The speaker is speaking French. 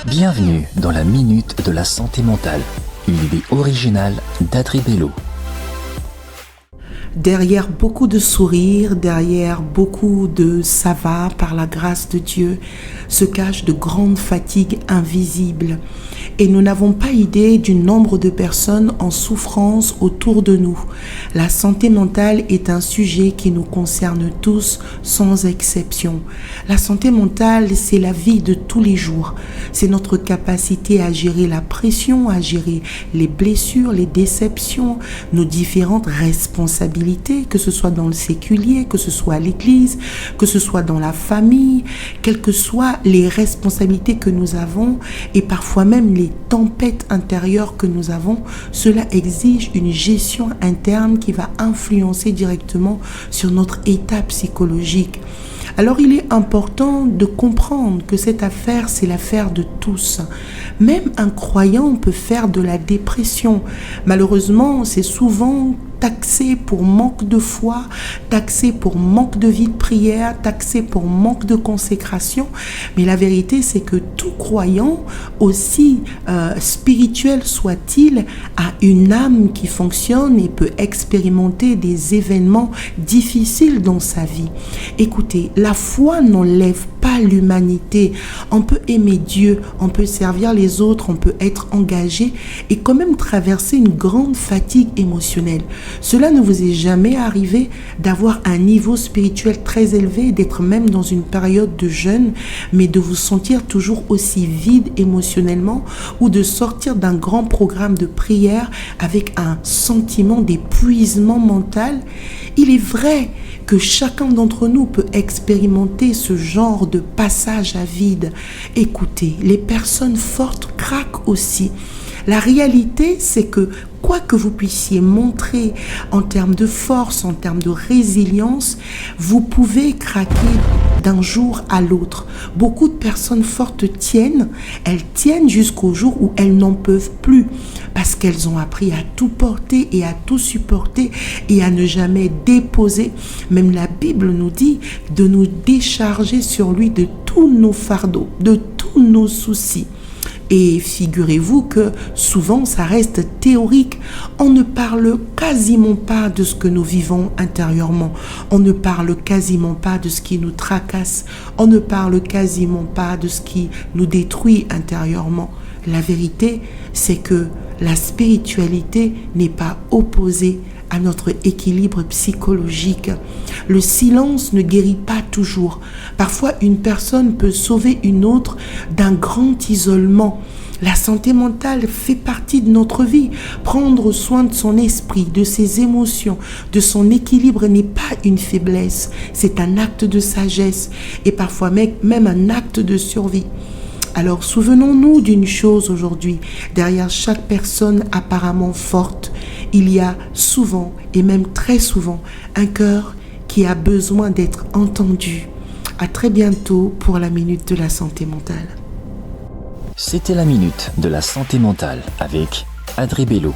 Bienvenue dans la Minute de la Santé Mentale, une idée originale d'Adri Bello. Derrière beaucoup de sourires, derrière beaucoup de ça va par la grâce de Dieu, se cachent de grandes fatigues invisibles. Et nous n'avons pas idée du nombre de personnes en souffrance autour de nous. La santé mentale est un sujet qui nous concerne tous sans exception. La santé mentale, c'est la vie de tous les jours. C'est notre capacité à gérer la pression, à gérer les blessures, les déceptions, nos différentes responsabilités, que ce soit dans le séculier, que ce soit à l'église, que ce soit dans la famille, quelles que soient les responsabilités que nous avons et parfois même les tempêtes intérieures que nous avons, cela exige une gestion interne qui va influencer directement sur notre état psychologique. Alors il est important de comprendre que cette affaire, c'est l'affaire de tous. Même un croyant peut faire de la dépression. Malheureusement, c'est souvent taxé pour manque de foi, taxé pour manque de vie de prière, taxé pour manque de consécration. Mais la vérité, c'est que tout croyant, aussi spirituel soit-il, a une âme qui fonctionne et peut expérimenter des événements difficiles dans sa vie. Écoutez, la foi n'enlève pas l'humanité. On peut aimer Dieu, on peut servir les autres, on peut être engagé et quand même traverser une grande fatigue émotionnelle. Cela ne vous est jamais arrivé d'avoir un niveau spirituel très élevé, d'être même dans une période de jeûne, mais de vous sentir toujours aussi vide émotionnellement ou de sortir d'un grand programme de prière avec un sentiment d'épuisement mental? Il est vrai que chacun d'entre nous peut expérimenter ce genre de passage à vide. Écoutez, les personnes fortes craquent aussi. La réalité, c'est que quoi que vous puissiez montrer en termes de force, en termes de résilience, vous pouvez craquer d'un jour à l'autre. Beaucoup de personnes fortes elles tiennent jusqu'au jour où elles n'en peuvent plus parce qu'elles ont appris à tout porter et à tout supporter et à ne jamais déposer. Même la Bible nous dit de nous décharger sur lui de tous nos fardeaux, de tous nos soucis. Et figurez-vous que souvent ça reste théorique. On ne parle quasiment pas de ce que nous vivons intérieurement. On ne parle quasiment pas de ce qui nous tracasse. On ne parle quasiment pas de ce qui nous détruit intérieurement. La vérité, c'est que la spiritualité n'est pas opposée à notre équilibre psychologique. Le silence ne guérit pas toujours. Parfois, une personne peut sauver une autre d'un grand isolement. La santé mentale fait partie de notre vie. Prendre soin de son esprit, de ses émotions, de son équilibre n'est pas une faiblesse. C'est un acte de sagesse et parfois même un acte de survie. Alors souvenons-nous d'une chose aujourd'hui, derrière chaque personne apparemment forte, il y a souvent et même très souvent un cœur qui a besoin d'être entendu. À très bientôt pour la Minute de la Santé Mentale. C'était la Minute de la Santé Mentale avec Adri Bello.